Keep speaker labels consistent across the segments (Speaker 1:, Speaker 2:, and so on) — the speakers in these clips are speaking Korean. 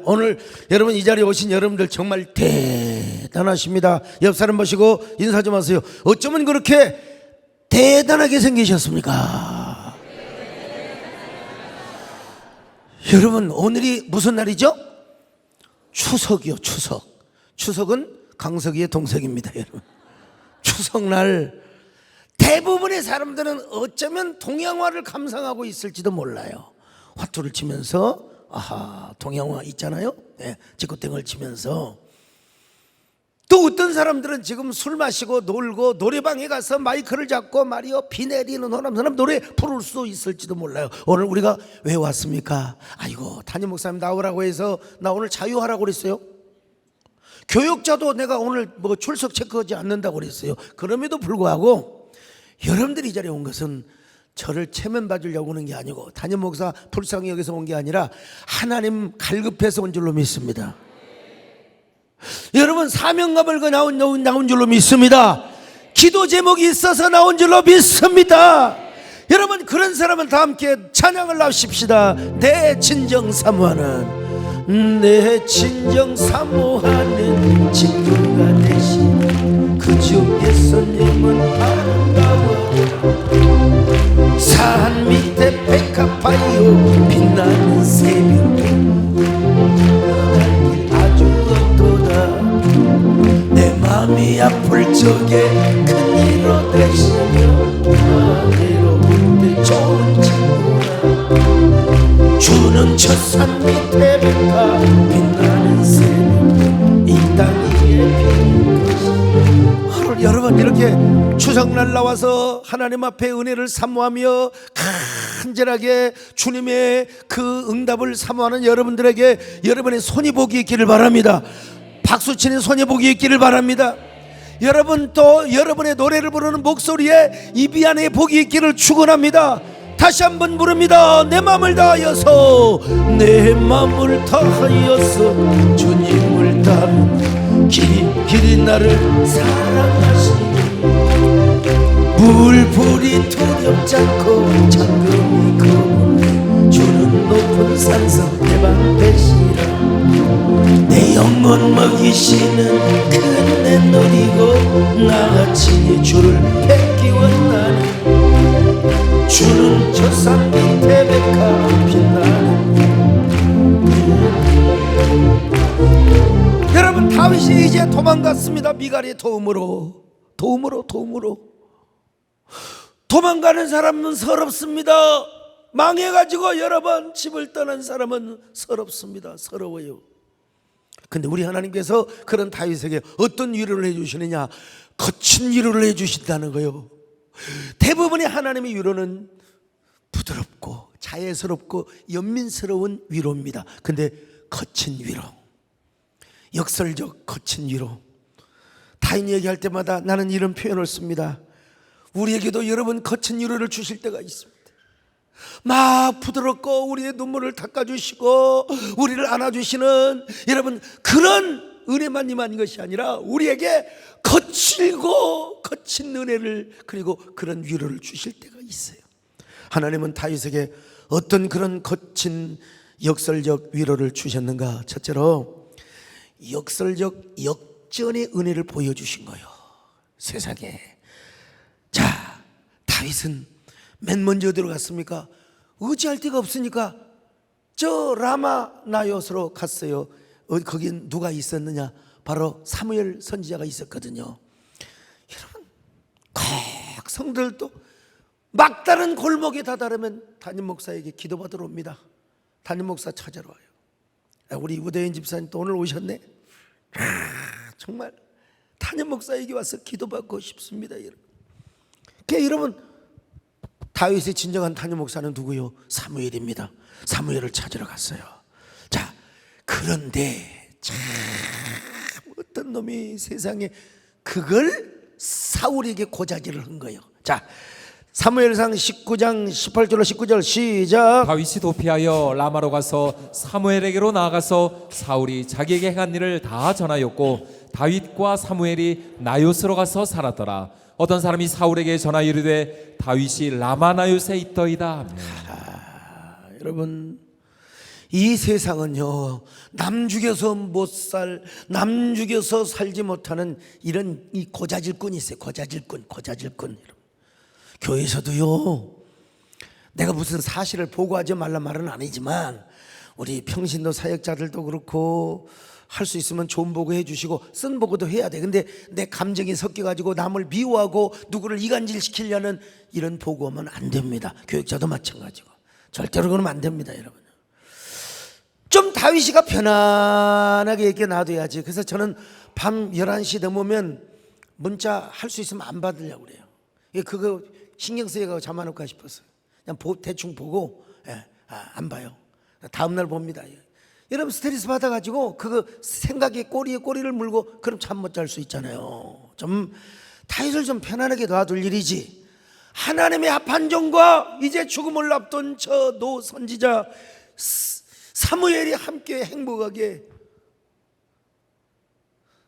Speaker 1: 오늘 여러분 이 자리에 오신 여러분들 정말 대단하십니다. 옆 사람 보시고 인사 좀 하세요. 어쩌면 그렇게 대단하게 생기셨습니까? 여러분 오늘이 무슨 날이죠? 추석이요. 추석은 강석이의 동생입니다. 여러분 추석날 대부분의 사람들은 어쩌면 동양화를 감상하고 있을지도 몰라요. 화투를 치면서 동양화 있잖아요. 네, 지코땡을 치면서. 또 어떤 사람들은 지금 술 마시고 놀고 노래방에 가서 마이크를 잡고 말이요 비 내리는 호남선남 노래 부를 수도 있을지도 몰라요. 오늘 우리가 왜 왔습니까? 아이고 담임 목사님 나오라고 해서 나 오늘 자유하라고 그랬어요. 교육자도 내가 오늘 뭐 출석 체크하지 않는다고 그랬어요. 그럼에도 불구하고 여러분들이 이 자리에 온 것은 저를 체면 봐주려고 오는 게 아니고 담임 목사 불쌍히 여기서 온 게 아니라 하나님 갈급해서 온 줄로 믿습니다. 여러분 사명감을 나온 줄로 믿습니다. 기도 제목이 있어서 나온 줄로 믿습니다. 여러분 그런 사람은 다 함께 찬양을 하십시다. 내 진정 사모하는 내 진정 사모하는 친구가 되신 그 주 예수님은 아름다워 산 밑에 백합화요 빛나는 새벽 아주 없도다 내 맘이 아플 적에 큰 위로 되시며 나대로 좋은 친구야 주는 저 산 밑에 백합 빛나는 새벽 이 땅 위에 피는 것이 여러분 이렇게 추석날 나와서 하나님 앞에 은혜를 사모하며 간절하게 주님의 그 응답을 사모하는 여러분들에게 여러분의 손이 복이 있기를 바랍니다. 박수치는 손이 복이 있기를 바랍니다. 여러분 또 여러분의 노래를 부르는 목소리에 입이 안에 복이 있기를 축원합니다. 다시 한번 부릅니다. 내 맘을 다하여서 내 맘을 다하여서 주님을 따르는 길이 나를 사랑하시니 물불이 두렵지 않고 잠금이 거북해 주는 높은 산성 내 방 되시라 내 영혼 먹이시는 그네 누리고 나같이 주를 뵙기 원하는 주는 저 산 밑에 백합 빛나는 여러분 다윗이 이제 도망갔습니다. 미갈의 도움으로 도망가는 사람은 서럽습니다. 망해가지고 여러 번 집을 떠난 사람은 서럽습니다. 서러워요. 근데 우리 하나님께서 그런 다윗에게 어떤 위로를 해주시느냐 거친 위로를 해주신다는 거예요. 대부분의 하나님의 위로는 부드럽고 자애스럽고 연민스러운 위로입니다. 근데 거친 위로 역설적 거친 위로 다인 얘기할 때마다 나는 이런 표현을 씁니다. 우리에게도 여러분 거친 위로를 주실 때가 있습니다. 막 부드럽고 우리의 눈물을 닦아주시고 우리를 안아주시는 여러분 그런 은혜만 임한 것이 아니라 우리에게 거칠고 거친 은혜를 그리고 그런 위로를 주실 때가 있어요. 하나님은 다윗에게 어떤 그런 거친 역설적 위로를 주셨는가? 첫째로 역설적 역전의 은혜를 보여주신 거예요. 세상에. 자, 다윗은 맨 먼저 어디로 갔습니까? 의지할 데가 없으니까 저 라마 나요스로 갔어요. 거긴 누가 있었느냐? 바로 사무엘 선지자가 있었거든요. 여러분 꼭 성들도 막다른 골목에 다다르면 담임 목사에게 기도받으러 옵니다. 담임 목사 찾으러 와요. 우리 우대인 집사님 또 오늘 오셨네. 정말 담임 목사에게 와서 기도받고 싶습니다. 여러분 다윗의 진정한 담임 목사는 누구요? 사무엘입니다. 사무엘을 찾으러 갔어요. 자, 그런데 참 어떤 놈이 세상에 그걸 사울에게 고자질을 한 거예요. 자, 사무엘상 19장 18절로 19절 시작.
Speaker 2: 다윗이 도피하여 라마로 가서 사무엘에게로 나아가서 사울이 자기에게 행한 일을 다 전하였고 다윗과 사무엘이 나요스로 가서 살았더라. 어떤 사람이 사울에게 전하여 이르되 다윗이 라마 나요스에 있더이다.
Speaker 1: 여러분 이 세상은요, 남 죽여서 못 남 죽여서 살지 못하는 이런 이 고자질꾼이 있어요. 고자질꾼. 교회에서도요, 내가 무슨 사실을 보고하지 말란 말은 아니지만 우리 평신도 사역자들도 그렇고 할 수 있으면 좋은 보고 해주시고 쓴 보고도 해야 돼. 근데 내 감정이 섞여가지고 남을 미워하고 누구를 이간질시키려는 이런 보고하면 안 됩니다. 교육자도 마찬가지고 절대로 그러면 안 됩니다, 여러분. 좀 다윗이가 편안하게 이렇게 놔둬야지. 그래서 저는 밤 11시 넘으면 문자 할 수 있으면 안 받으려고 그래요. 그거 신경 쓰여가지고 잠안올까 싶었어요. 그냥 대충 보고 안 봐요. 다음날 봅니다. 여러분 스트레스 받아가지고 그거 생각에 꼬리에 꼬리를 물고 그럼 잠 못 잘 수 있잖아요. 좀 다윗을 좀 편안하게 놔둘 일이지. 하나님의 합한종과 이제 죽음을 앞둔 저 노 선지자 사무엘이 함께 행복하게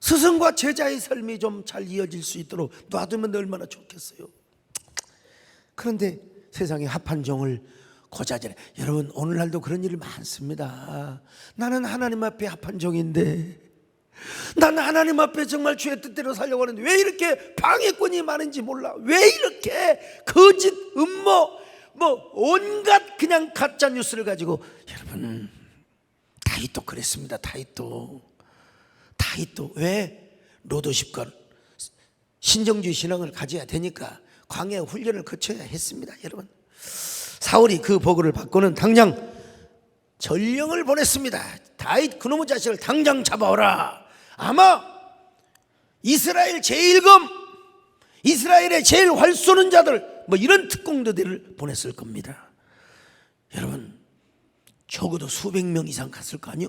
Speaker 1: 스승과 제자의 삶이 좀 잘 이어질 수 있도록 놔두면 얼마나 좋겠어요. 그런데 세상에 합한종을 고자질해. 여러분 오늘날도 그런 일이 많습니다. 나는 하나님 앞에 합한종인데, 난 하나님 앞에 정말 주의 뜻대로 살려고 하는데 왜 이렇게 방해꾼이 많은지 몰라. 왜 이렇게 거짓 음모 온갖 그냥 가짜 뉴스를 가지고. 여러분 다윗도 그랬습니다. 다윗도 왜 로도십과 신정주의 신앙을 가져야 되니까 광야 훈련을 거쳐야 했습니다. 여러분 사울이 그 보고를 받고는 당장 전령을 보냈습니다. 다윗 그놈의 자식을 당장 잡아오라. 아마 이스라엘 제일검, 이스라엘의 제일 활 쏘는 자들, 이런 특공대들을 보냈을 겁니다. 여러분 적어도 수백 명 이상 갔을 거 아니요?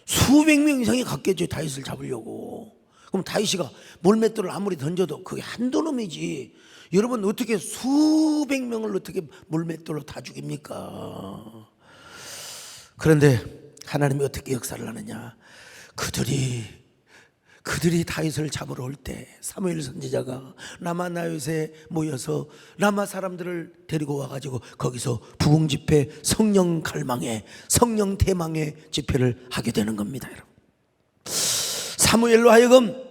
Speaker 1: 수백 명 이상이 갔겠죠. 다윗을 잡으려고. 그럼 다윗이가 몰맷돌을 아무리 던져도 그게 한두 놈이지. 여러분 어떻게 수백 명을 어떻게 몰맷돌로 다 죽입니까? 그런데 하나님이 어떻게 역사를 하느냐. 그들이 다윗을 잡으러 올 때 사무엘 선지자가 라마 나요트에 모여서 라마 사람들을 데리고 와가지고 거기서 부흥 집회, 성령 갈망의, 성령 대망의 집회를 하게 되는 겁니다. 여러분 사무엘로 하여금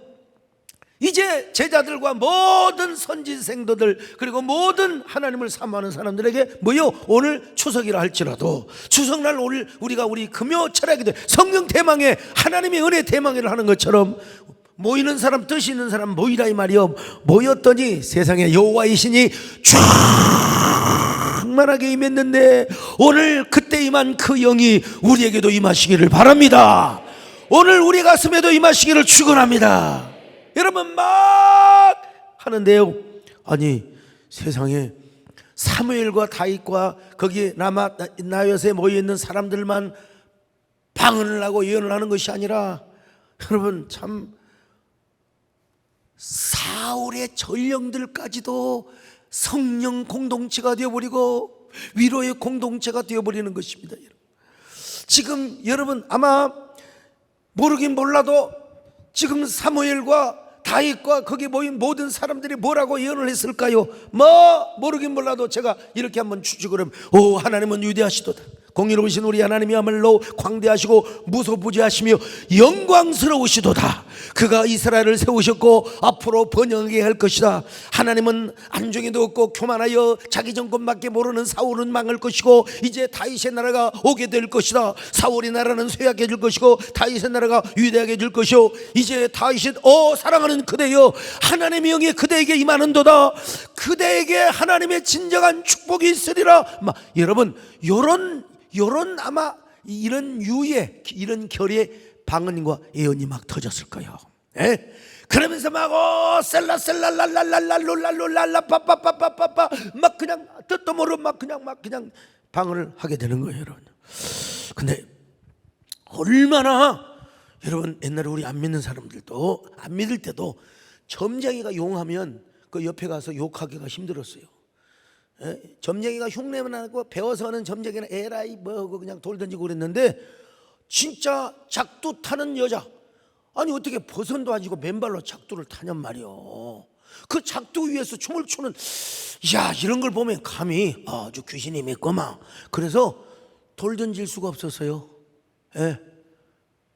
Speaker 1: 이제 제자들과 모든 선지생도들 그리고 모든 하나님을 사모하는 사람들에게 오늘 추석이라 할지라도 추석날 오늘 우리가 우리 금요 철학기도 성령 대망의 하나님의 은혜 대망회를 하는 것처럼 모이는 사람, 뜻이 있는 사람 모이라 이 말이요. 모였더니 세상에 여호와의 신이 충만하게 임했는데 오늘 그때 임한 그 영이 우리에게도 임하시기를 바랍니다. 오늘 우리 가슴에도 임하시기를 축원합니다. 여러분 막 하는데요, 아니 세상에 사무엘과 다윗과 거기에 라마 나요트에 모여있는 사람들만 방언을 하고 예언을 하는 것이 아니라 여러분 참 사울의 전령들까지도 성령 공동체가 되어버리고 위로의 공동체가 되어버리는 것입니다. 지금 여러분 아마 모르긴 몰라도 지금 사무엘과 다윗과 거기 모인 모든 사람들이 뭐라고 예언을 했을까요? 모르긴 몰라도 제가 이렇게 한번 추측을 하면 오 하나님은 위대하시도다. 공의로우신 우리 하나님이야말로 광대하시고 무소부지하시며 영광스러우시도다. 그가 이스라엘을 세우셨고 앞으로 번영하게 할 것이다. 하나님은 안중에도 없고 교만하여 자기 정권밖에 모르는 사울은 망할 것이고 이제 다윗의 나라가 오게 될 것이다. 사울의 나라는 쇠약해질 것이고 다윗의 나라가 위대하게 될 것이요 이제 다윗이 사랑하는 그대여 하나님의 영이 그대에게 임하는도다. 그대에게 하나님의 진정한 축복이 있으리라. 여러분 요런 아마 이런 유의 이런 결의 방언과 예언이 막 터졌을 거예요. 예? 그러면서 막 셀라셀라랄랄랄랄룰랄룰랄라 빠빠빠빠빠빠 막 그냥 뜻도 모르고 막 그냥 방언을 하게 되는 거예요, 여러분. 근데 얼마나 여러분 옛날에 우리 안 믿는 사람들도 안 믿을 때도 점쟁이가 용하면 그 옆에 가서 욕하기가 힘들었어요. 예? 점쟁이가 흉내만 나고 배워서 하는 점쟁이는 에라이 하고 그냥 돌 던지고 그랬는데 진짜 작두 타는 여자 아니 어떻게 버선도 아니고 맨발로 작두를 타냔 말이요. 그 작두 위에서 춤을 추는 이런 걸 보면 감히 아주 귀신이 맺고만. 그래서 돌 던질 수가 없었어요. 예.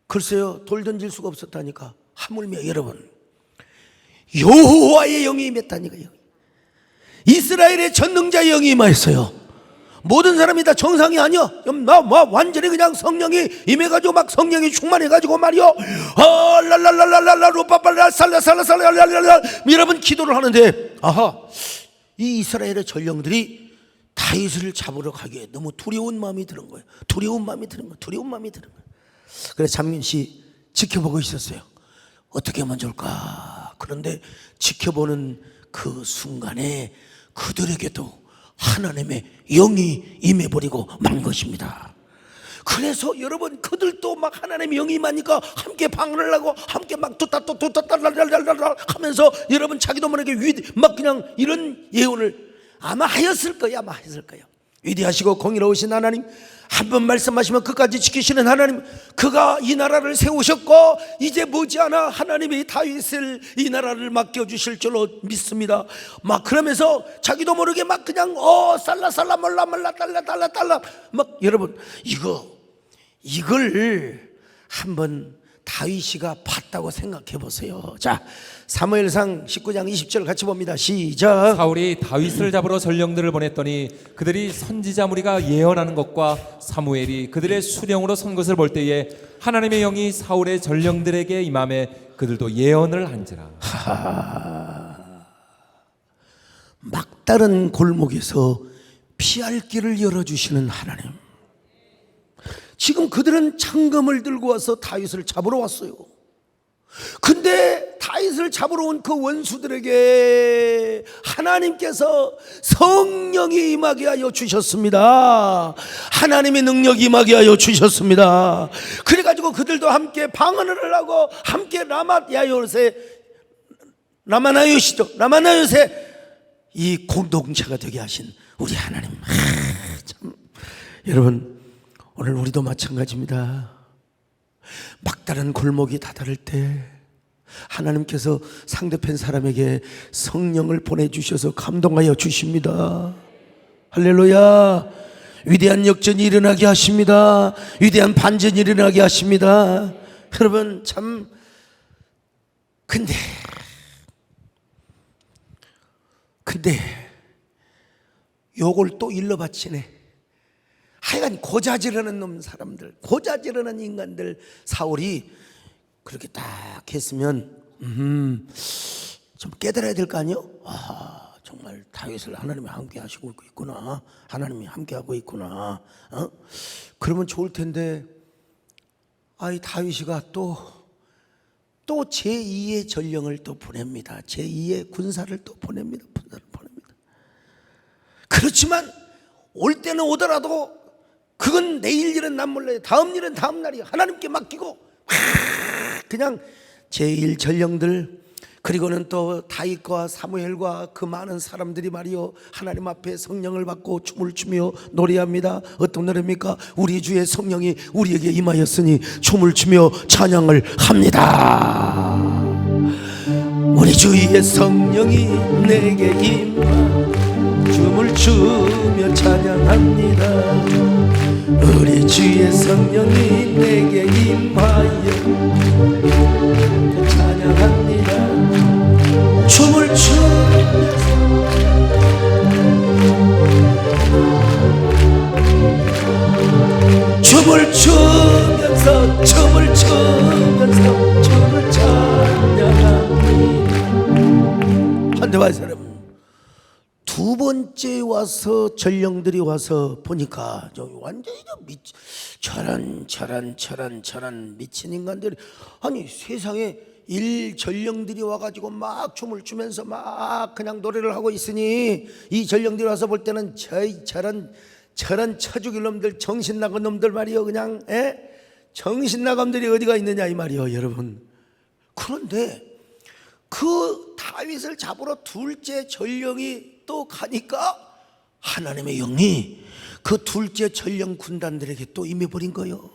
Speaker 1: 글쎄요, 돌 던질 수가 없었다니까. 하물며 여러분, 여호와의 영이 임했다니까요. 이스라엘의 전능자의 영이 임하였어요. 모든 사람이 다 정상이 아니야. 완전히 그냥 성령이 임해가지고 막 성령이 충만해가지고 말이요. 랄랄랄랄랄라 루빠빨라 살라살라살라랄랄라 여러분 기도를 하는데, 이 이스라엘의 전령들이 다윗을 잡으러 가기에 너무 두려운 마음이 드는 거예요. 두려운 마음이 드는 거예요. 그래서 잠시 지켜보고 있었어요. 어떻게 하면 좋을까? 그런데 지켜보는 그 순간에 그들에게도 하나님의 영이 임해버리고 만 것입니다. 그래서 여러분, 그들도 막 하나님의 영이 임하니까 함께 방언을 하고 함께 막 뚜따뚜따따따따따따 하면서 여러분 자기도 모르게 막 그냥 이런 예언을 아마 하였을 거예요. 위대하시고 공의로우신 하나님, 한 번 말씀하시면 끝까지 지키시는 하나님, 그가 이 나라를 세우셨고 이제 머지않아 하나님이 다윗을 이 나라를 맡겨주실 줄로 믿습니다. 막 그러면서 자기도 모르게 막 그냥 살라살라 몰라몰라 달라달라달라 막 여러분, 이걸 한번 다윗이가 봤다고 생각해 보세요. 자, 사무엘상 19장 20절 같이 봅니다. 시작.
Speaker 2: 사울이 다윗을 잡으러 전령들을 보냈더니 그들이 선지자 무리가 예언하는 것과 사무엘이 그들의 수령으로 선 것을 볼 때에 하나님의 영이 사울의 전령들에게 임함에 그들도 예언을 한지라.
Speaker 1: 막다른 골목에서 피할 길을 열어주시는 하나님, 지금 그들은 창검을 들고 와서 다윗을 잡으러 왔어요. 근데 다윗을 잡으러 온 그 원수들에게 하나님께서 성령이 임하게 하여 주셨습니다. 하나님의 능력이 임하게 하여 주셨습니다. 그래가지고 그들도 함께 방언을 하고 함께 라마나요세 이 공동체가 되게 하신 우리 하나님, 참 여러분, 오늘 우리도 마찬가지입니다. 막다른 골목이 다다를 때 하나님께서 상대편 사람에게 성령을 보내주셔서 감동하여 주십니다. 할렐루야. 위대한 역전이 일어나게 하십니다. 위대한 반전이 일어나게 하십니다. 여러분, 참 근데 요걸 또 일러 바치네. 하여간 고자지르는 사람들, 고자지르는 인간들, 사울이 그렇게 딱 했으면 좀 깨달아야 될 거 아니요? 정말 다윗을 하나님이 함께 하시고 있구나. 하나님이 함께 하고 있구나. 그러면 좋을 텐데, 다윗이가 또 제2의 전령을 또 보냅니다. 제2의 군사를 또 보냅니다. 그렇지만 올 때는 오더라도 그건 내일 일은 난 몰라요. 다음 일은 다음 날이야. 하나님께 맡기고 그냥 제1 전령들, 그리고는 또 다윗과 사무엘과 그 많은 사람들이 말이요, 하나님 앞에 성령을 받고 춤을 추며 노래합니다. 어떤 노래입니까? 우리 주의 성령이 우리에게 임하였으니 춤을 추며 찬양을 합니다. 우리 주의 성령이 내게 임하 춤을 추며 찬양합니다. 우리 주의 성령이 내게 임하여 찬양합니다. 춤을 추면서 춤을 찬양합니다. 한데 봐, 사람. 두 번째 와서 전령들이 와서 보니까 완전히 저런 미친 인간들이, 아니 세상에 전령들이 와가지고 막 춤을 추면서 막 그냥 노래를 하고 있으니 이 전령들이 와서 볼 때는 저런 처죽일 놈들, 정신 나간 놈들 말이요, 그냥 정신 나간 놈들이 어디가 있느냐 이 말이요, 여러분. 그런데 그 다윗을 잡으러 둘째 전령이 또 가니까 하나님의 영이 그 둘째 전령 군단들에게 또 임해버린 거예요.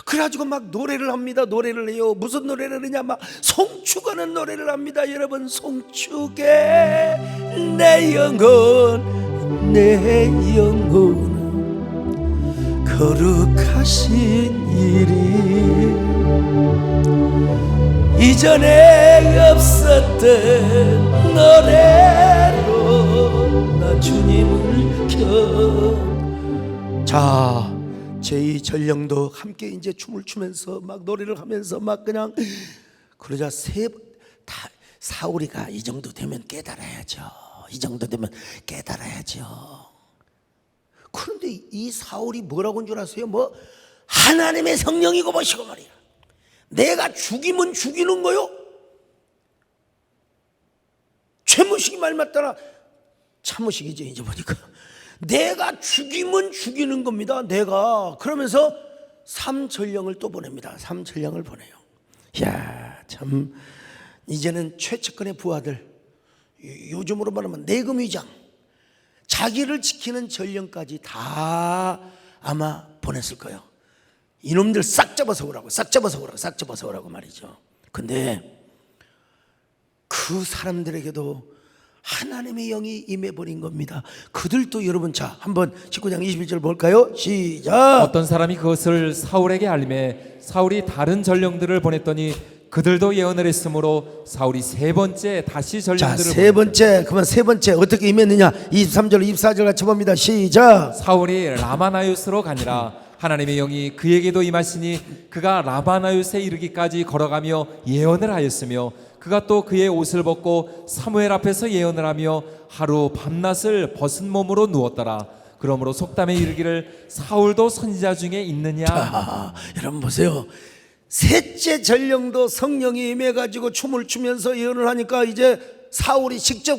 Speaker 1: 그래가지고 막 노래를 합니다. 노래를 해요. 무슨 노래를 하냐, 막 송축하는 노래를 합니다. 여러분, 송축에 내 영혼 거룩하신 일이 이전에 없었던 노래로 나 주님을 자, 제2 전령도 함께 이제 춤을 추면서 막 노래를 하면서 막 그냥 그러자 사울이가 이 정도 되면 깨달아야죠. 이 정도 되면 깨달아야죠. 그런데 이 사울이 뭐라고 한 줄 아세요? 뭐 하나님의 성령이고 뭐시고 말이야. 내가 죽이면 죽이는 거요? 최무식이 말 맞더라. 차무식이죠 이제 보니까. 내가 죽이면 죽이는 겁니다. 내가. 그러면서 삼전령을 또 보냅니다. 삼전령을 보내요. 이야, 참 이제는 최측근의 부하들, 요즘으로 말하면 내금위장, 자기를 지키는 전령까지 다 아마 보냈을 거예요. 이놈들 싹 잡아서 오라고, 싹 잡아서 오라고, 싹 잡아서 오라고 말이죠. 근데 그 사람들에게도 하나님의 영이 임해버린 겁니다. 그들도 여러분, 자 한번 19장 21절 볼까요? 시작.
Speaker 2: 어떤 사람이 그것을 사울에게 알림해 사울이 다른 전령들을 보냈더니 그들도 예언을 했으므로 사울이 세 번째 다시 전령들을
Speaker 1: 세 번째, 그만 세 번째 어떻게 임했느냐? 23절 24절 같이 봅니다. 시작.
Speaker 2: 사울이 라마나요스로 가니라. 하나님의 영이 그에게도 임하시니 그가 라마나요스에 이르기까지 걸어가며 예언을 하였으며 그가 또 그의 옷을 벗고 사무엘 앞에서 예언을 하며 하루 밤낮을 벗은 몸으로 누웠더라. 그러므로 속담에 이르기를 사울도 선지자 중에 있느냐.
Speaker 1: 여러분 보세요. 셋째 전령도 성령이 임해가지고 춤을 추면서 예언을 하니까 이제 사울이 직접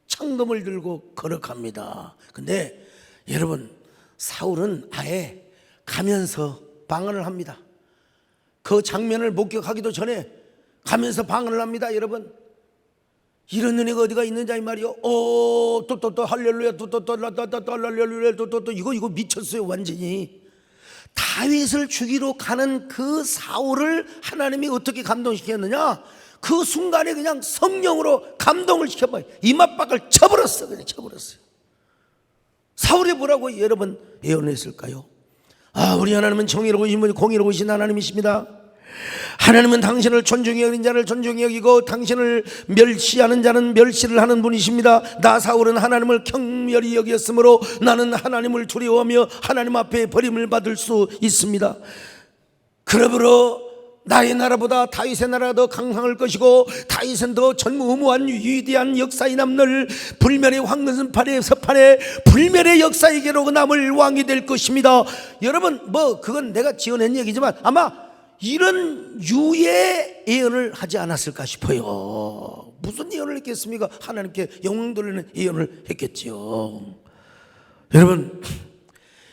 Speaker 1: 창검을 들고 걸어갑니다. 근데 여러분, 사울은 아예 가면서 방언을 합니다. 그 장면을 목격하기도 전에 가면서 방언을 합니다. 여러분, 이런 은혜가 어디가 있는지 이 말이요. 또 할렐루야, 또 할렐루야, 또 이거 미쳤어요 완전히. 다윗을 죽이러 가는 그 사울을 하나님이 어떻게 감동시켰느냐? 그 순간에 그냥 성령으로 감동을 시켜봐요. 이맛박을 쳐버렸어. 그냥 쳐버렸어요. 사울이 뭐라고 여러분 예언했을까요? 우리 하나님은 정의로우신 분이 공의로우신 하나님이십니다. 하나님은 당신을 존중히 여기는 자를 존중히 여기고 당신을 멸시하는 자는 멸시를 하는 분이십니다. 나 사울은 하나님을 경멸히 여겼으므로 나는 하나님을 두려워하며 하나님 앞에 버림을 받을 수 있습니다. 그러므로 나의 나라보다 다윗의 나라가 더 강성할 것이고 다윗은 더 전무후무한 위대한 역사에 남는 불멸의 황금선판의 서판에 불멸의 역사에게로 남을 왕이 될 것입니다. 여러분, 뭐 그건 내가 지어낸 얘기지만 아마 이런 유의 예언을 하지 않았을까 싶어요. 무슨 예언을 했겠습니까? 하나님께 영광 돌리는 예언을 했겠지요. 여러분,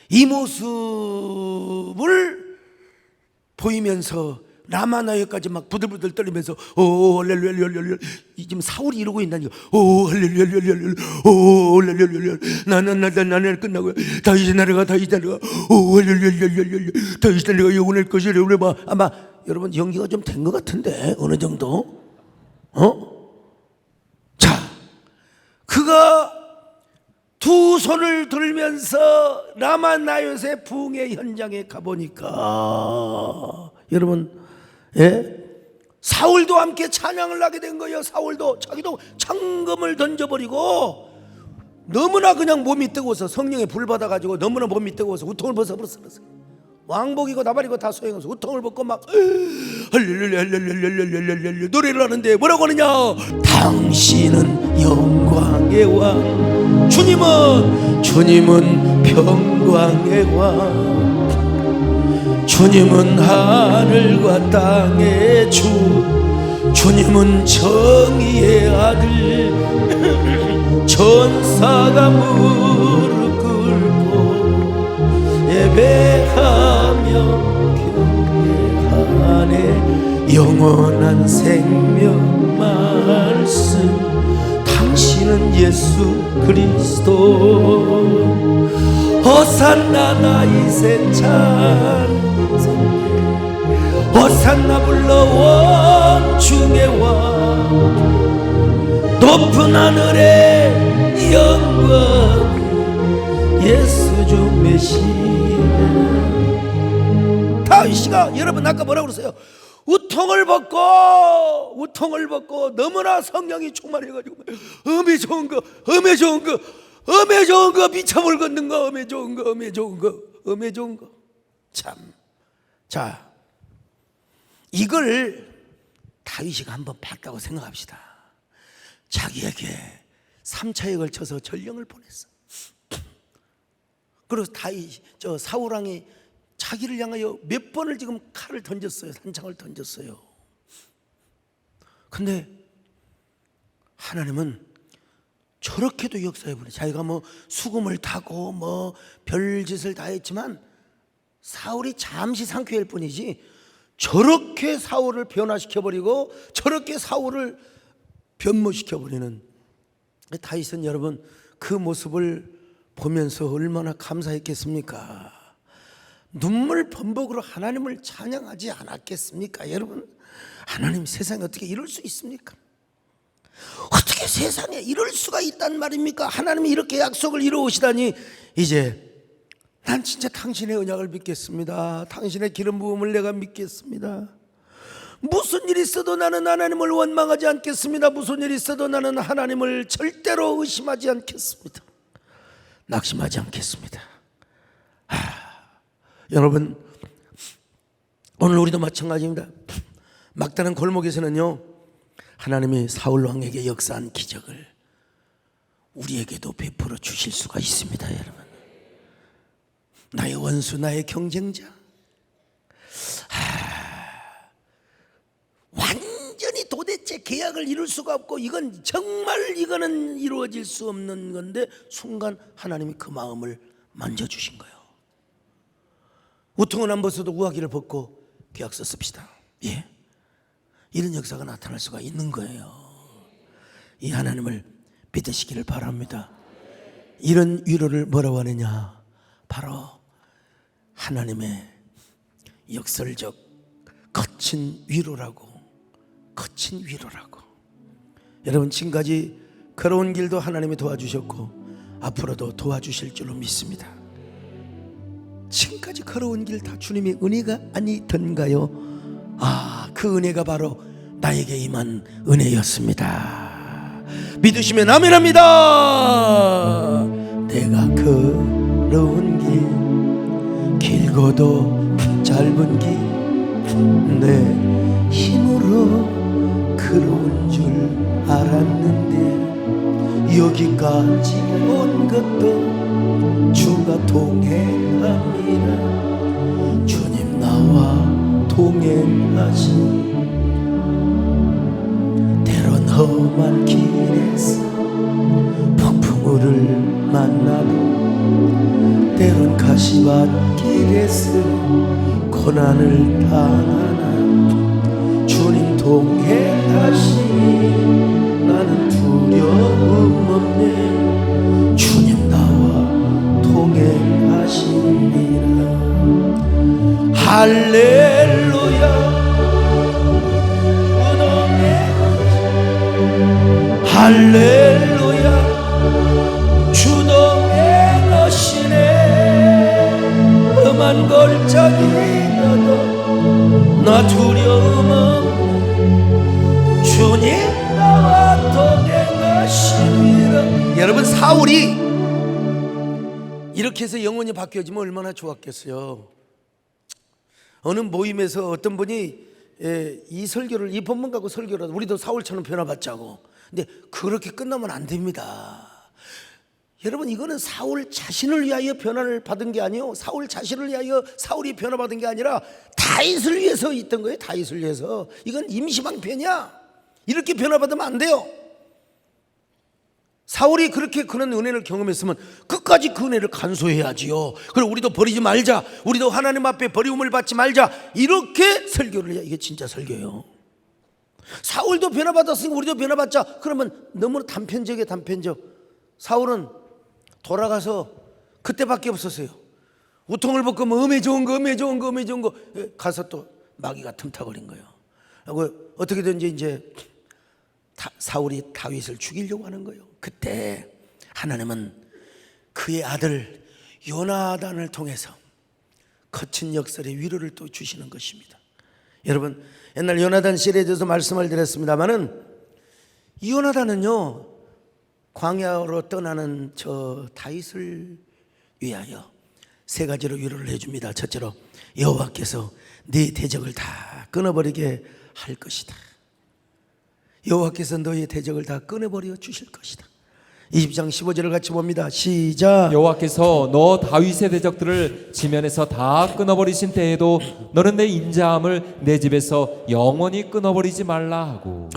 Speaker 1: 이 모습을 보이면서 라마나요까지 막 부들부들 떨리면서 할렐루야, 지금 사울이 이러고 있다니까. 할렐루야, 할렐루야, 나는 끝나고 다윗의 나라가 할렐루야, 다윗의 나라가 영원할 것이래. 아마 여러분 연기가 좀 된 것 같은데 어느 정도. 자, 그가 두 손을 들면서 라마나요스의 부흥의 현장에 가보니까 여러분, 사울도 함께 찬양을 하게 된 거예요. 사울도 자기도 창검을 던져버리고 너무나 그냥 몸이 뜨거워서 성령에 불 받아가지고 너무나 몸이 뜨거워서 우통을 벗어버렸어요. 왕복이고 나발이고 다 소용없어. 우통을 벗고 막 할렐루야 할렐루야 노래를 하는데 뭐라고 하느냐? 당신은 영광의 왕, 주님은 평강의 왕, 주님은 하늘과 땅의 주, 주님은 정의의 아들. 천사가 무릎 꿇고 예배하며 경배하네. 영원한 생명 말씀, 당신은 예수 그리스도. 호산나 다윗의 찬송에 호산나 불러 원중의 왕, 높은 하늘의 영광 예수 주 메시아. 다윗이가 여러분 아까 뭐라고 그랬어요? 우통을 벗고 너무나 성령이 충만해가지고 음에 좋은 거 미쳐볼 걷는 거 음에 좋은 거 참. 자, 이걸 다윗이가 한번 봤다고 생각합시다. 자기에게 3차에 걸쳐서 전령을 보냈어. 그래서 사울 왕이 자기를 향하여 몇 번을 지금 칼을 던졌어요. 산창을 던졌어요. 근데 하나님은 저렇게도 역사해 보내. 자기가 뭐 수금을 타고 뭐 별짓을 다 했지만 사울이 잠시 상쾌할 뿐이지 저렇게 사울을 변화시켜버리고 저렇게 사울을 변모시켜버리는 다윗은 여러분 그 모습을 보면서 얼마나 감사했겠습니까? 눈물 범벅으로 하나님을 찬양하지 않았겠습니까? 여러분, 하나님 세상에 어떻게 이럴 수 있습니까? 어떻게 세상에 이럴 수가 있단 말입니까? 하나님이 이렇게 약속을 이루시다니 이제 난 진짜 당신의 언약을 믿겠습니다. 당신의 기름 부음을 내가 믿겠습니다. 무슨 일이 있어도 나는 하나님을 원망하지 않겠습니다. 무슨 일이 있어도 나는 하나님을 절대로 의심하지 않겠습니다. 낙심하지 않겠습니다. 여러분, 오늘 우리도 마찬가지입니다. 막다른 골목에서는요, 하나님이 사울 왕에게 역사한 기적을 우리에게도 베풀어 주실 수가 있습니다. 여러분, 나의 원수, 나의 경쟁자, 완전히 도대체 계약을 이룰 수가 없고 이건 정말 이거는 이루어질 수 없는 건데 순간 하나님이 그 마음을 만져주신 거예요. 우통은 안 벗어도 우아기를 벗고 계약서 씁시다. 예, 이런 역사가 나타날 수가 있는 거예요. 이 하나님을 믿으시기를 바랍니다. 이런 위로를 뭐라고 하느냐, 바로 하나님의 역설적 거친 위로라고. 여러분, 지금까지 걸어온 길도 하나님이 도와주셨고 앞으로도 도와주실 줄로 믿습니다. 지금까지 걸어온 길 다 주님의 은혜가 아니던가요? 그 은혜가 바로 나에게 임한 은혜였습니다. 믿으시면 아멘합니다. 내가 걸어온 길, 길고도 짧은 길, 내 힘으로 걸어온 줄 알았는데 여기까지 온 것도 주가 동행함이라. 주님 나와 동행하시. 때론 험한 길에서 폭풍우를 만나도 때론 가시밭 길에서 고난을 당하나 주님 동행하시니 나는 두려움 없네. 주님 나와 동행하시니라. 할렐루야. 할렐루야. 주 동행하시네. 험한 골짜기라도 나 두려움 없네. 주님 나와 동행하시니라. 여러분, 사울이 이렇게 해서 영혼이 바뀌어지면 얼마나 좋았겠어요. 어느 모임에서 어떤 분이 이 설교를, 이 본문 갖고 설교를 하다, 우리도 사울처럼 변화받자고. 근데 그렇게 끝나면 안 됩니다. 여러분, 이거는 사울 자신을 위하여 변화를 받은 게 아니요, 사울 자신을 위하여 사울이 변화받은 게 아니라 다윗을 위해서 있던 거예요. 다윗을 위해서. 이건 임시방편이야. 이렇게 변화받으면 안 돼요. 사울이 그렇게 그런 은혜를 경험했으면 끝까지 그 은혜를 간소해야지요. 그리고 우리도 버리지 말자, 우리도 하나님 앞에 버리움을 받지 말자, 이렇게 설교를 해야 이게 진짜 설교예요. 사울도 변화받았으니까 우리도 변화받자. 그러면 너무 단편적이에요. 단편적. 사울은 돌아가서 그때밖에 없었어요. 우통을 벗고 뭐 음에 좋은 거 가서 또 마귀가 틈타버린 거예요. 어떻게든지 이제 사울이 다윗을 죽이려고 하는 거예요. 그때 하나님은 그의 아들 요나단을 통해서 거친 역설의 위로를 또 주시는 것입니다. 여러분, 옛날 요나단 시리즈에서 말씀을 드렸습니다마는 이 요나단은요, 광야로 떠나는 저 다윗을 위하여 세 가지로 위로를 해줍니다. 첫째로, 여호와께서 네 대적을 다 끊어버리게 할 것이다. 여호와께서 너의 대적을 다 끊어버려 주실 것이다. 20장 15절을 같이 봅니다. 시작.
Speaker 2: 여호와께서 너 다윗의 대적들을 지면에서 다 끊어버리신 때에도 너는 내 인자함을 내 집에서 영원히 끊어버리지 말라 하고.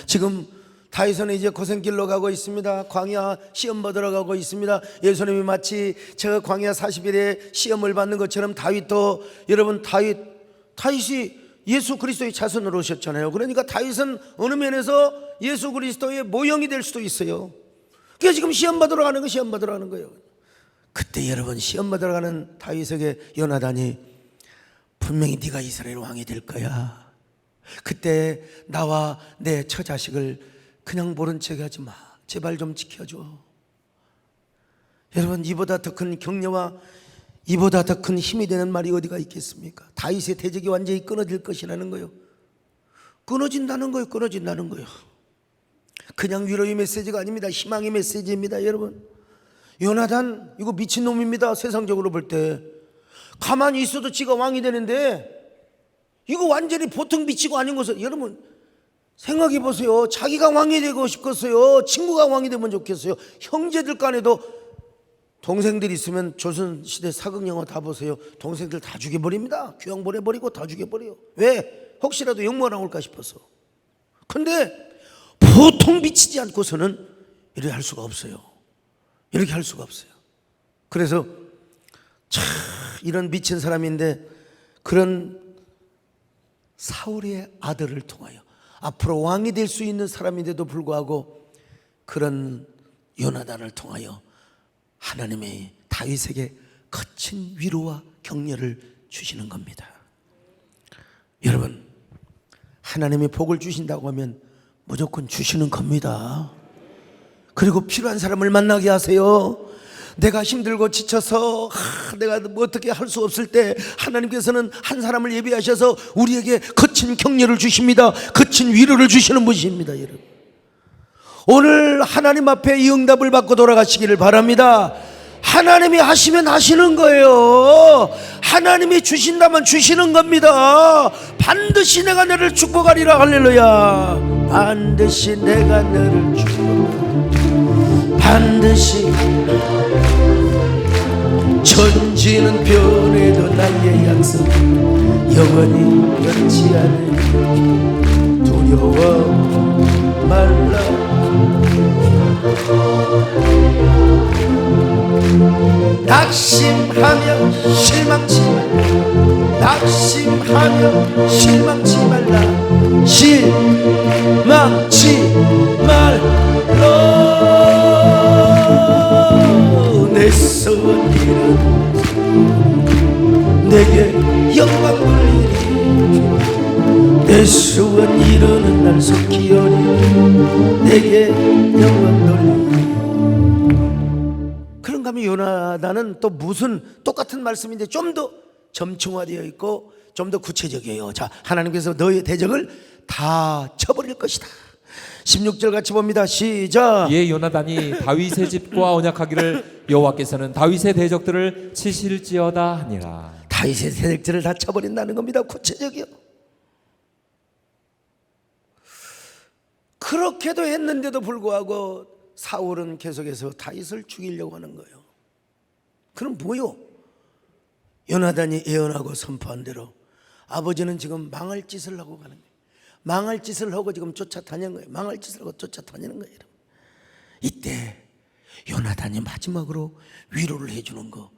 Speaker 1: 지금 다윗은 이제 고생길로 가고 있습니다. 광야 시험 받으러 가고 있습니다. 예수님이 마치 저 광야 40일에 시험을 받는 것처럼 다윗도, 여러분, 다윗이 예수 그리스도의 자손으로 오셨잖아요. 그러니까 다윗은 어느 면에서 예수 그리스도의 모형이 될 수도 있어요. 그러니까 지금 시험 받으러 가는 거, 시험 받으러 가는 거예요. 그때 여러분, 시험 받으러 가는 다윗에게 요나단이 분명히 네가 이스라엘 왕이 될 거야. 그때 나와 내 처자식을 그냥 모른 척 하지 마. 제발 좀 지켜줘. 여러분, 이보다 더 큰 격려와 이보다 더 큰 힘이 되는 말이 어디가 있겠습니까? 다윗의 대적이 완전히 끊어질 것이라는 거예요. 끊어진다는 거예요. 끊어진다는 거예요. 그냥 위로의 메시지가 아닙니다. 희망의 메시지입니다. 여러분, 요나단 이거 미친놈입니다. 세상적으로 볼 때 가만히 있어도 지가 왕이 되는데 이거 완전히 보통 미치고 아닌 것을, 여러분 생각해 보세요. 자기가 왕이 되고 싶겠어요? 친구가 왕이 되면 좋겠어요? 형제들 간에도 동생들 있으면 조선시대 사극영화 다 보세요. 동생들 다 죽여버립니다. 교양 보내버리고 다 죽여버려요. 왜? 혹시라도 욕먹어 나올까 싶어서. 근데 보통 미치지 않고서는 이렇게 할 수가 없어요. 이렇게 할 수가 없어요. 그래서 참 이런 미친 사람인데 그런 사울의 아들을 통하여 앞으로 왕이 될 수 있는 사람인데도 불구하고 그런 요나단을 통하여 하나님의 다윗에게 거친 위로와 격려를 주시는 겁니다. 여러분, 하나님이 복을 주신다고 하면 무조건 주시는 겁니다. 그리고 필요한 사람을 만나게 하세요. 내가 힘들고 지쳐서 내가 뭐 어떻게 할 수 없을 때 하나님께서는 한 사람을 예비하셔서 우리에게 거친 격려를 주십니다. 거친 위로를 주시는 분이십니다. 여러분, 오늘 하나님 앞에 이 응답을 받고 돌아가시기를 바랍니다. 하나님이 하시면 하시는 거예요. 하나님이 주신다면 주시는 겁니다. 반드시 내가 너를 축복하리라. 할렐루야. 반드시 내가 너를 축복하리라. 반드시 천지는 변해도 나의 약속 영원히 변치 않으니 두려워 말라. 낙심하며 실망치 말라. 낙심하며 실망치 말라. 실망치 말라. 내 선 일은 내게 영광 돌리리. 내 수원 이루는 날 속히 오리. 내게 영광 돌리리. 그런가 하면 요나단은 또 무슨 똑같은 말씀인데 좀 더 점층화되어 있고 좀 더 구체적이에요. 자, 하나님께서 너의 대적을 다 쳐버릴 것이다. 16절 같이 봅니다. 시작.
Speaker 2: 예, 요나단이 다윗의 집과 언약하기를 여호와께서는 다윗의 대적들을 치실지어다 하니라.
Speaker 1: 다윗의 대적들을 다 쳐버린다는 겁니다. 구체적이요. 그렇게도 했는데도 불구하고 사울은 계속해서 다윗을 죽이려고 하는 거예요. 그럼 뭐요? 요나단이 예언하고 선포한 대로 아버지는 지금 망할 짓을 하고 가는 거예요. 망할 짓을 하고 지금 쫓아다니는 거예요. 망할 짓을 하고 쫓아다니는 거예요. 이때 요나단이 마지막으로 위로를 해주는 거,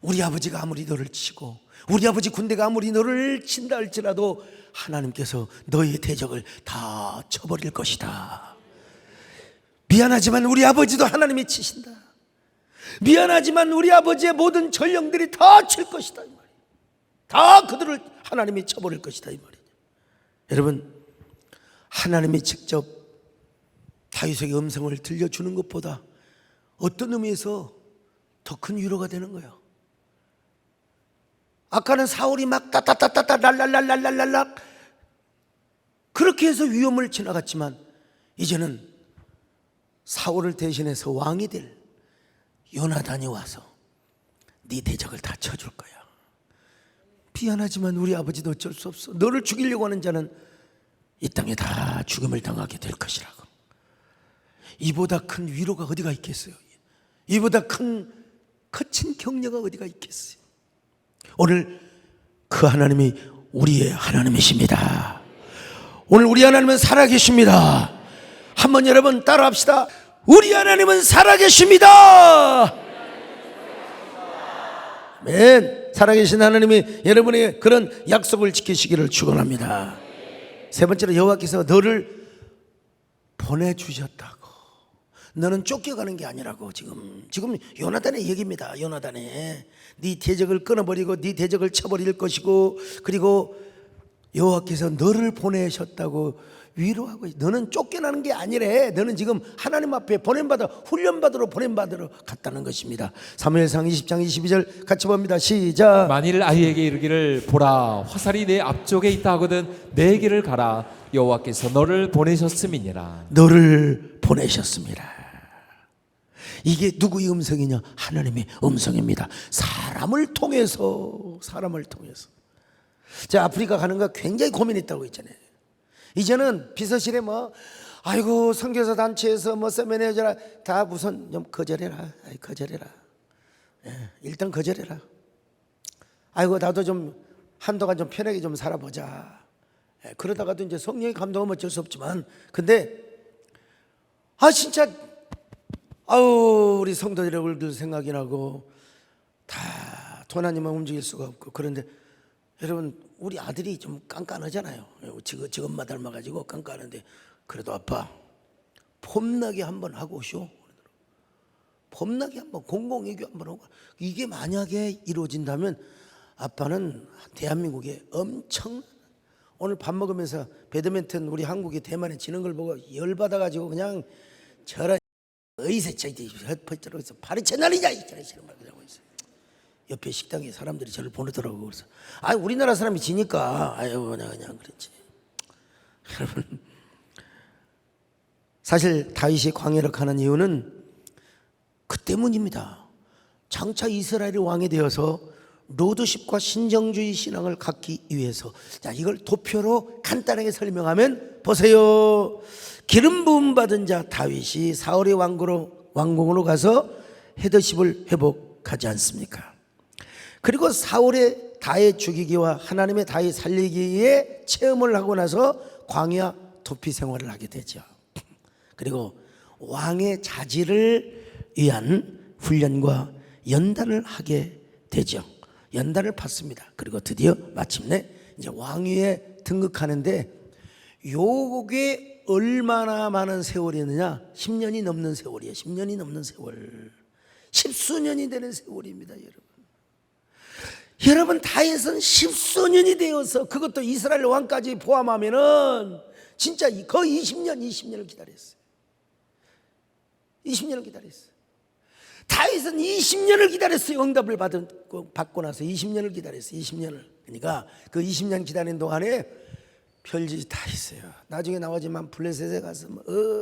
Speaker 1: 우리 아버지가 아무리 너를 치고 우리 아버지 군대가 아무리 너를 친다 할지라도 하나님께서 너의 대적을 다 쳐버릴 것이다. 미안하지만 우리 아버지도 하나님이 치신다. 미안하지만 우리 아버지의 모든 전령들이 다 칠 것이다, 이 말이에요. 다 그들을 하나님이 쳐버릴 것이다, 이 말이에요. 여러분, 하나님이 직접 다윗에게 음성을 들려주는 것보다 어떤 의미에서 더 큰 위로가 되는 거예요. 아까는 사울이 막 따따따따따 랄랄랄랄랄랄락 그렇게 해서 위험을 지나갔지만 이제는 사울을 대신해서 왕이 될 요나단이 와서 네 대적을 다 쳐줄 거야. 미안하지만 우리 아버지도 어쩔 수 없어. 너를 죽이려고 하는 자는 이 땅에 다 죽음을 당하게 될 것이라고. 이보다 큰 위로가 어디가 있겠어요? 이보다 큰 거친 격려가 어디가 있겠어요? 오늘 그 하나님이 우리의 하나님이십니다. 오늘 우리 하나님은 살아계십니다. 한번 여러분 따라합시다. 우리 하나님은 살아계십니다. 아멘. 살아계신 하나님이 여러분에게 그런 약속을 지키시기를 축원합니다. 세 번째로 여호와께서 너를 보내주셨다고. 너는 쫓겨가는 게 아니라고. 지금 요나단의 얘기입니다. 요나단의 네 대적을 끊어버리고 네 대적을 쳐버릴 것이고, 그리고 여호와께서 너를 보내셨다고 위로하고, 너는 쫓겨나는 게 아니래. 너는 지금 하나님 앞에 보냄받아 훈련받으러 갔다는 것입니다. 사무엘상 20장 22절 같이 봅니다. 시작.
Speaker 2: 만일 아이에게 이르기를 보라 화살이 내 앞쪽에 있다 하거든 내 길을 가라 여호와께서 너를 보내셨음이니라.
Speaker 1: 너를 보내셨습니다. 이게 누구의 음성이냐? 하나님의 음성입니다. 사람을 통해서. 제가 아프리카 가는 거 굉장히 고민했다고 했잖아요. 이제는 비서실에 아이고 선교사 단체에서 세미나해줘라 다 우선 좀 거절해라. 일단 거절해라. 아이고 나도 좀 한동안 좀 편하게 좀 살아보자. 그러다가도 이제 성령의 감동은 어쩔 수 없지만, 근데 진짜 우리 성도들의 얼굴 생각이 나고 다 돈 아니면 움직일 수가 없고. 그런데 여러분 우리 아들이 좀 깐깐하잖아요. 지금만 닮아가지고 깐깐한데, 그래도 아빠 폼나게 한번 하고 오시오. 폼나게 한번 공공외교 한번 하고. 이게 만약에 이루어진다면 아빠는 대한민국에 오늘 밥 먹으면서 배드민턴 우리 한국이 대만에 지는 걸 보고 열받아가지고 그냥 저런 어이새 헛퍼져서 파리채 날리자 이런 말 그러고 있어요. 옆에 식당에 사람들이 저를 보내더라고. 그래서 우리나라 사람이 지니까 그냥 그랬지. 여러분 사실 다윗이 광야를 가는 이유는 그 때문입니다. 장차 이스라엘이 왕이 되어서 로드십과 신정주의 신앙을 갖기 위해서. 자, 이걸 도표로 간단하게 설명하면 보세요. 기름 부음 받은 자 다윗이 사울의 왕궁으로 가서 헤드십을 회복하지 않습니까? 그리고 사울의 다윗 죽이기와 하나님의 다윗 살리기에 체험을 하고 나서 광야 도피 생활을 하게 되죠. 그리고 왕의 자질을 위한 훈련과 연단을 하게 되죠. 연단을 받습니다. 그리고 드디어 마침내 이제 왕위에 등극하는데, 요게 얼마나 많은 세월이었느냐? 10년이 넘는 세월이에요. 10년이 넘는 세월. 십수년이 되는 세월입니다, 여러분 다윗은 십수년이 되어서, 그것도 이스라엘 왕까지 포함하면은 진짜 거의 20년을 기다렸어요. 20년을 기다렸어요. 다윗은 20년을 기다렸어요. 응답을 받고 나서 20년을 기다렸어요. 20년을. 그러니까 그 20년 기다리는 동안에 별짓이 다 있어요. 나중에 나오지만 블레셋에 가서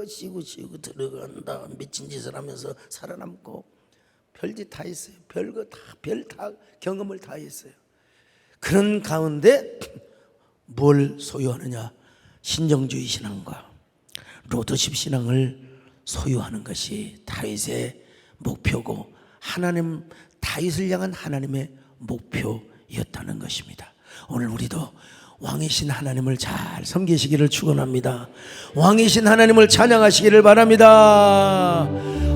Speaker 1: 쉬고 들어간다 미친 짓을 하면서 살아남고 별짓 다 있어요. 별거 다 경험을 다 했어요. 그런 가운데 뭘 소유하느냐? 신정주의 신앙과 로드십 신앙을 소유하는 것이 다윗의 목표고, 다윗을 향한 하나님의 목표였다는 것입니다. 오늘 우리도 왕이신 하나님을 잘 섬기시기를 축원합니다. 왕이신 하나님을 찬양하시기를 바랍니다.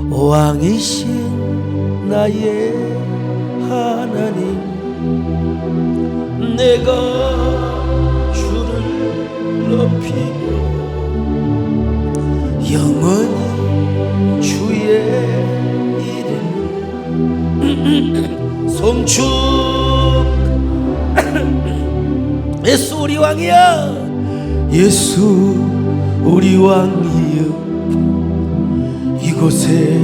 Speaker 1: 왕이신 나의 하나님, 내가 주를 높이며 영원히 주의 송축 예수 우리 왕이야. 예수 우리 왕이여 이곳에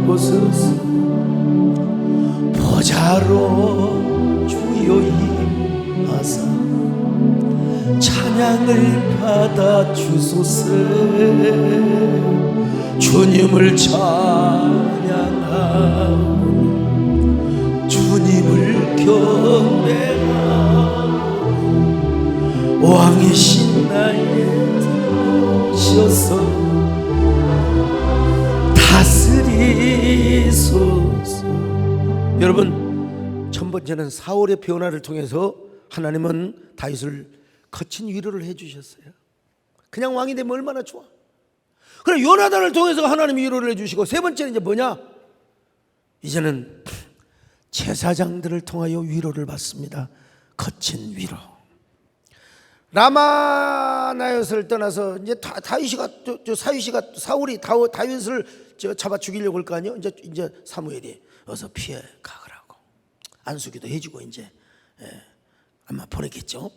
Speaker 1: 오소서. 보좌로 주의 주여 임하사 찬양을 받아 주소서. 주님을 찬양하고 주님을 경배하고 왕이신 나의 들으셔서 다스리소서. 여러분, 첫 번째는 사울의 변화를 통해서 하나님은 다윗을 거친 위로를 해주셨어요. 그냥 왕이 되면 얼마나 좋아. 그래, 요나단을 통해서 하나님이 위로를 해주시고, 세 번째는 이제 뭐냐? 이제는 제사장들을 통하여 위로를 받습니다. 거친 위로. 라마나요스를 떠나서 이제 사울이 다윗을 잡아 죽이려고 할 거 아니에요. 이제 사무엘이 어서 피해 가라고 안수기도 해주고 이제 아마 보냈겠죠.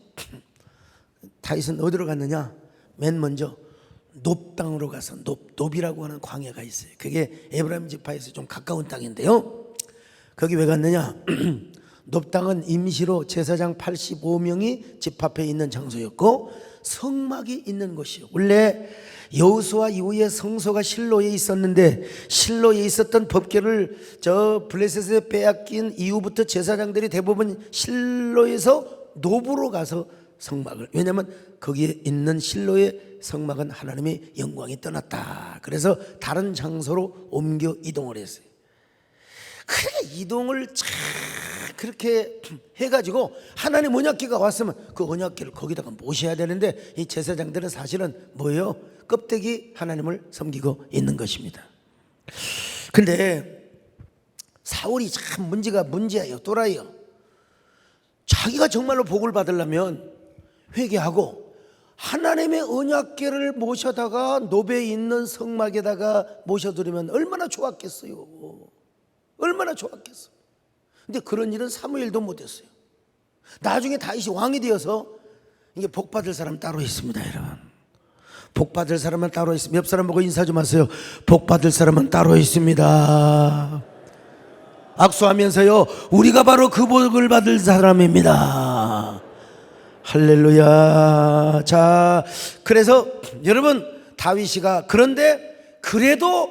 Speaker 1: 다윗은 어디로 갔느냐? 맨 먼저 높 땅으로 가서 높이라고 하는 광야가 있어요. 그게 에브라임 지파에서 좀 가까운 땅인데요. 거기 왜 갔느냐? 높 땅은 임시로 제사장 85명이 집합해 있는 장소였고 성막이 있는 곳이요. 원래 여호수아 이후에 성소가 실로에 있었는데 실로에 있었던 법궤를 저 블레셋에 빼앗긴 이후부터 제사장들이 대부분 실로에서 노브로 가서 성막을, 왜냐하면 거기에 있는 실로의 성막은 하나님의 영광이 떠났다. 그래서 다른 장소로 옮겨 이동을 했어요. 그래, 이동을 참 그렇게 해가지고 하나님 언약궤가 왔으면 그 언약궤를 거기다가 모셔야 되는데 이 제사장들은 사실은 뭐예요? 껍데기 하나님을 섬기고 있는 것입니다. 근데 사울이 참 문제예요. 또라이요. 자기가 정말로 복을 받으려면 회개하고 하나님의 언약궤를 모셔다가 노베에 있는 성막에다가 모셔두려면 얼마나 좋았겠어요. 얼마나 좋았겠어. 근데 그런 일은 사무엘도 못했어요. 나중에 다윗이 왕이 되어서 이게 복 받을 사람 따로 있습니다, 여러분. 복 받을 사람은 따로 있습니다. 옆 사람 보고 인사 좀 하세요. 복 받을 사람은 따로 있습니다. 악수하면서요, 우리가 바로 그 복을 받을 사람입니다. 할렐루야. 자, 그래서 여러분, 다윗이가 그런데 그래도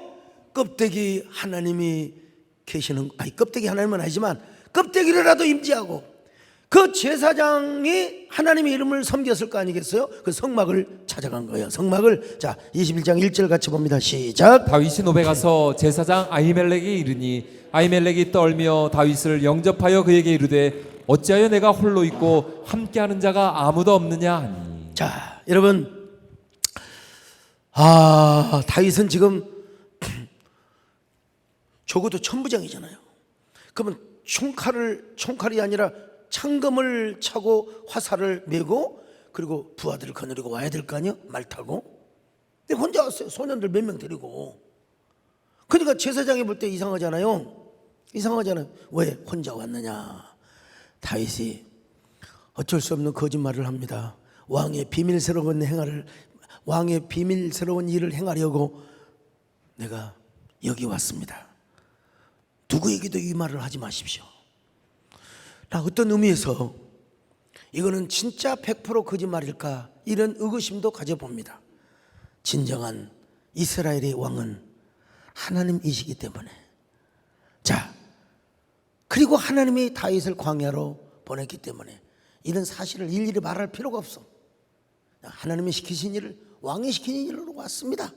Speaker 1: 껍데기 하나님이 계시는, 껍데기 하나님은 아니지만 껍데기라도 임재하고 그 제사장이 하나님의 이름을 섬겼을 거 아니겠어요? 그 성막을 찾아간 거예요. 성막을. 자, 21장 1절 같이 봅니다. 시작.
Speaker 2: 다윗이 노베 가서 제사장 아히멜렉에 이르니 아히멜렉이 떨며 다윗을 영접하여 그에게 이르되 어찌하여 내가 홀로 있고 함께하는 자가 아무도 없느냐 하니.
Speaker 1: 자, 여러분, 다윗은 지금 적어도 천부장이잖아요. 그러면 총칼이 아니라 창검을 차고 화살을 메고 그리고 부하들을 거느리고 와야 될 거 아니에요? 말 타고. 근데 혼자 왔어요. 소년들 몇 명 데리고. 그러니까 제사장이 볼 때 이상하잖아요. 왜 혼자 왔느냐? 다윗이 어쩔 수 없는 거짓말을 합니다. 왕의 비밀스러운 일을 행하려고 내가 여기 왔습니다. 누구에게도 이 말을 하지 마십시오. 나 어떤 의미에서 이거는 진짜 100% 거짓말일까, 이런 의구심도 가져봅니다. 진정한 이스라엘의 왕은 하나님이시기 때문에. 자, 그리고 하나님이 다윗을 광야로 보냈기 때문에 이런 사실을 일일이 말할 필요가 없어. 하나님이 시키신 일을, 왕이 시킨 일로 왔습니다.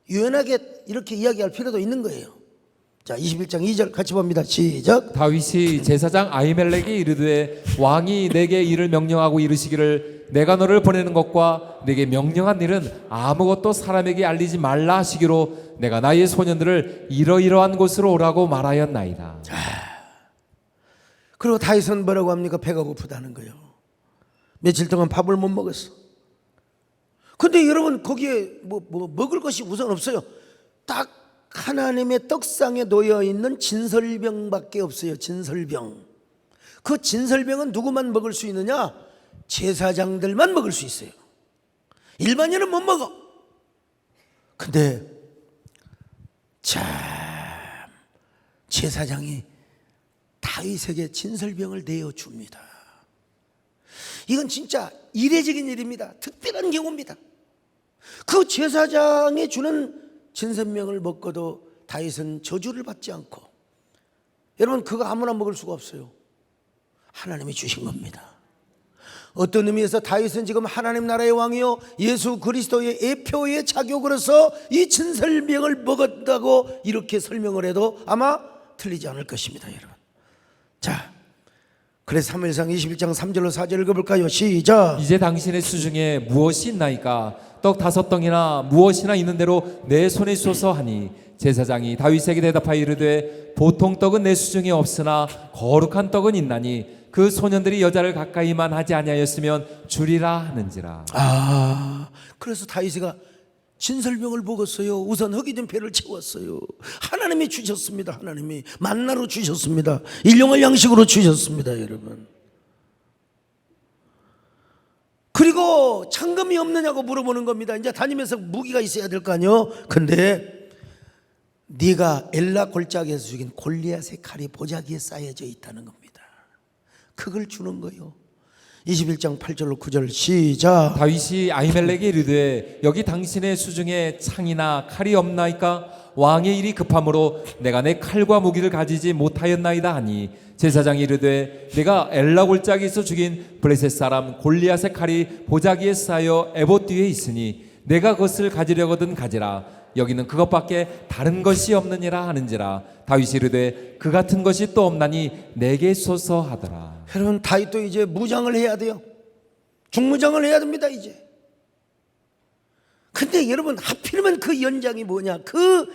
Speaker 1: 유연하게 이렇게 이야기할 필요도 있는 거예요. 자, 21장 2절 같이 봅니다. 시작.
Speaker 2: 다윗이 제사장 아히멜렉이 이르되 왕이 내게 이를 명령하고 이르시기를 내가 너를 보내는 것과 내게 명령한 일은 아무것도 사람에게 알리지 말라 하시기로 내가 나의 소년들을 이러이러한 곳으로 오라고 말하였나이다.
Speaker 1: 자, 그리고 다윗은 뭐라고 합니까? 배가 고프다는 거예요. 며칠 동안 밥을 못 먹었어. 근데 여러분, 거기에 먹을 것이 우선 없어요. 딱 하나님의 떡상에 놓여 있는 진설병밖에 없어요. 진설병. 그 진설병은 누구만 먹을 수 있느냐? 제사장들만 먹을 수 있어요. 일반인은 못 먹어. 근데 참, 제사장이 다윗에게 진설병을 내어줍니다. 이건 진짜 이례적인 일입니다. 특별한 경우입니다. 그 제사장이 주는 진설병을 먹고도 다윗은 저주를 받지 않고, 여러분 그거 아무나 먹을 수가 없어요. 하나님이 주신 겁니다. 어떤 의미에서 다윗은 지금 하나님 나라의 왕이요 예수 그리스도의 예표의 자격으로서 이 진설병을 먹었다고 이렇게 설명을 해도 아마 틀리지 않을 것입니다, 여러분. 자, 그래서 사무엘상 21장 3절로 4절 읽어볼까요? 시작.
Speaker 2: 이제 당신의 수중에 무엇이 있나이까? 떡 5덩이나 무엇이나 있는 대로 내 손에 주소서 하니, 제사장이 다윗에게 대답하여 이르되 보통 떡은 내 수중에 없으나 거룩한 떡은 있나니 그 소년들이 여자를 가까이만 하지 아니하였으면 주리라 하는지라.
Speaker 1: 그래서 다윗이가 진설병을 먹었어요. 우선 흙이 된 배를 채웠어요. 하나님이 주셨습니다. 하나님이 만나로 주셨습니다. 일용할 양식으로 주셨습니다, 여러분. 그리고 창금이 없느냐고 물어보는 겁니다. 이제 다니면서 무기가 있어야 될 거 아니에요. 근데 네가 엘라 골짜기에서 죽인 골리앗의 칼이 보자기에 쌓여져 있다는 겁니다. 그걸 주는 거예요. 21장 8절로 9절 시작.
Speaker 2: 다윗이 아히멜렉에게 이르되 여기 당신의 수중에 창이나 칼이 없나이까? 왕의 일이 급함으로 내가 내 칼과 무기를 가지지 못하였나이다 하니, 제사장이 이르되 내가 엘라 골짜기에서 죽인 블레셋 사람 골리앗의 칼이 보자기에 쌓여 에봇 뒤에 있으니 내가 그것을 가지려거든 가지라. 여기는 그것밖에 다른 것이 없느니라 하는지라. 다윗이 이르되 그 같은 것이 또 없나니 내게 쏘서 하더라.
Speaker 1: 여러분, 다윗도 이제 무장을 해야 돼요. 중무장을 해야 됩니다, 이제. 근데 여러분, 하필이면 그 연장이 뭐냐? 그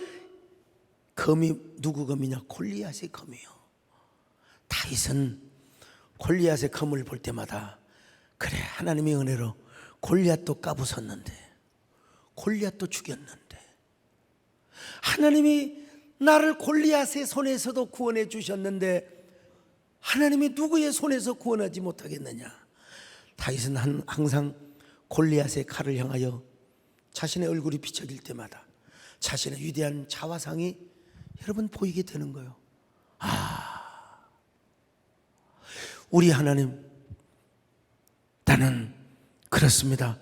Speaker 1: 검이 누구 검이냐? 골리앗의 검이요. 다윗은 골리앗의 검을 볼 때마다 그래, 하나님의 은혜로 골리앗도 까부섰는데, 골리앗도 죽였는데, 하나님이 나를 골리앗의 손에서도 구원해 주셨는데 하나님이 누구의 손에서 구원하지 못하겠느냐? 다윗은 항상 골리앗의 칼을 향하여 자신의 얼굴이 비춰질 때마다 자신의 위대한 자화상이 여러분 보이게 되는 거예요. 우리 하나님, 나는 그렇습니다.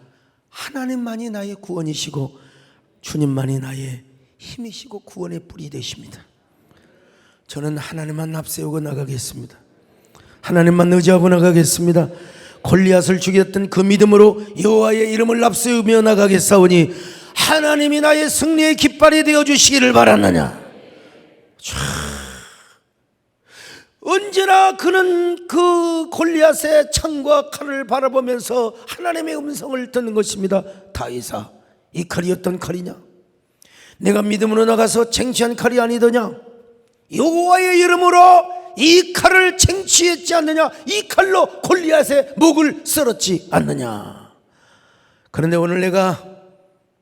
Speaker 1: 하나님만이 나의 구원이시고 주님만이 나의 힘이시고 구원의 뿔이 되십니다. 저는 하나님만 앞세우고 나가겠습니다. 하나님만 의지하고 나가겠습니다. 골리앗을 죽였던 그 믿음으로 여호와의 이름을 앞세우며 나가겠사오니 하나님이 나의 승리의 깃발이 되어주시기를 바라느냐. 언제나 그는 그 골리앗의 창과 칼을 바라보면서 하나님의 음성을 듣는 것입니다. 다윗아, 이 칼이 어떤 칼이냐? 내가 믿음으로 나가서 쟁취한 칼이 아니더냐? 여호와의 이름으로 이 칼을 쟁취했지 않느냐? 이 칼로 골리앗의 목을 썰었지 않느냐? 그런데 오늘 내가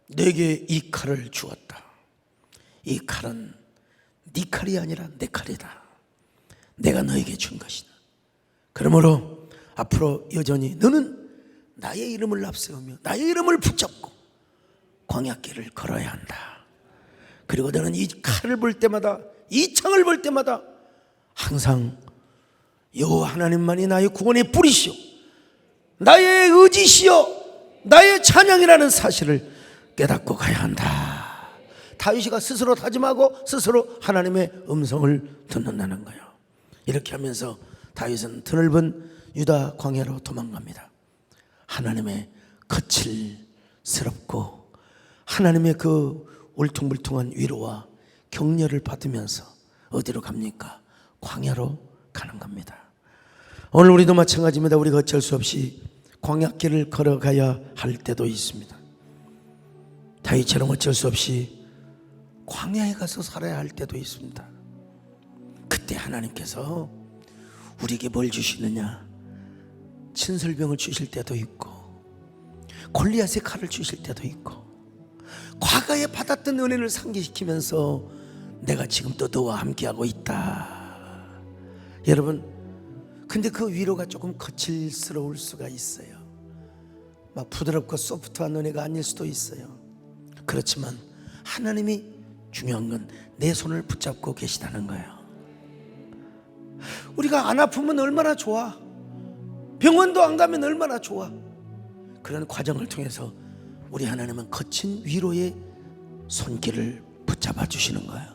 Speaker 1: 내게 이 칼을 주었다. 이 칼은 네 칼이 아니라 내 칼이다. 내가 너에게 준 것이다. 그러므로 앞으로 여전히 너는 나의 이름을 앞세우며 나의 이름을 붙잡고 광야길을 걸어야 한다. 그리고 너는 이 칼을 볼 때마다, 이 창을 볼 때마다 항상 여호와 하나님만이 나의 구원의 뿌리시오, 나의 의지시오, 나의 찬양이라는 사실을 깨닫고 가야 한다. 다윗이가 스스로 다짐하고 스스로 하나님의 음성을 듣는다는 거예요. 이렇게 하면서 다윗은 드넓은 유다 광야로 도망갑니다. 하나님의 거칠스럽고 하나님의 그 울퉁불퉁한 위로와 격려를 받으면서 어디로 갑니까? 광야로 가는 겁니다. 오늘 우리도 마찬가지입니다. 우리가 어쩔 수 없이 광야길을 걸어가야 할 때도 있습니다. 다윗처럼 어쩔 수 없이 광야에 가서 살아야 할 때도 있습니다. 그때 하나님께서 우리에게 뭘 주시느냐? 진설병을 주실 때도 있고 골리앗의 칼을 주실 때도 있고 과거에 받았던 은혜를 상기시키면서 내가 지금 또 너와 함께하고 있다. 여러분, 근데 그 위로가 조금 거칠스러울 수가 있어요. 막 부드럽고 소프트한 은혜가 아닐 수도 있어요. 그렇지만 하나님이 중요한 건 내 손을 붙잡고 계시다는 거예요. 우리가 안 아프면 얼마나 좋아. 병원도 안 가면 얼마나 좋아. 그런 과정을 통해서 우리 하나님은 거친 위로의 손길을 붙잡아 주시는 거예요.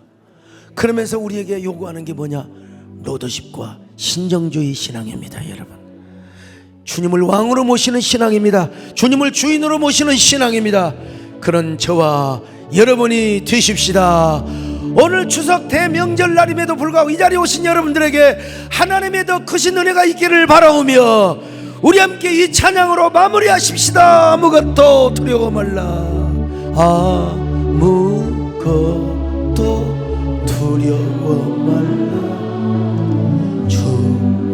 Speaker 1: 그러면서 우리에게 요구하는 게 뭐냐? 로더십과 신정주의 신앙입니다. 여러분, 주님을 왕으로 모시는 신앙입니다. 주님을 주인으로 모시는 신앙입니다. 그런 저와 여러분이 되십시다. 오늘 추석 대명절 날임에도 불구하고 이 자리에 오신 여러분들에게 하나님의 더 크신 은혜가 있기를 바라오며 우리 함께 이 찬양으로 마무리하십시다. 아무것도 두려워 말라. 아무것도 두려워 말라. 주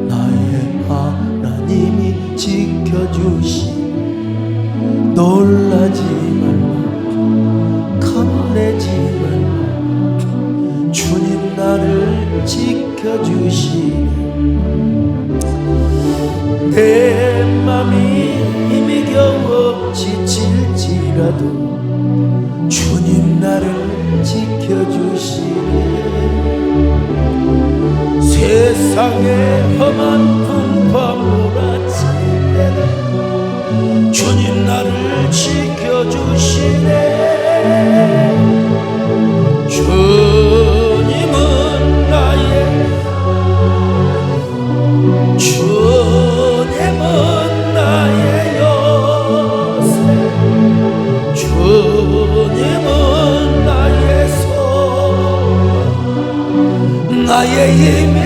Speaker 1: 나의 하나님이 지켜주시. 놀라지 말라. 겁내지 말라. 주님 나를 지켜주시네. 내 맘이 힘이 겨워 지칠지라도 주님 나를 지켜주시네. 세상의 험한 풍파 몰아치네. 주님 나를 지켜주시네. 주님은 나의 요새. 주님은 나의 소망, 나의 힘이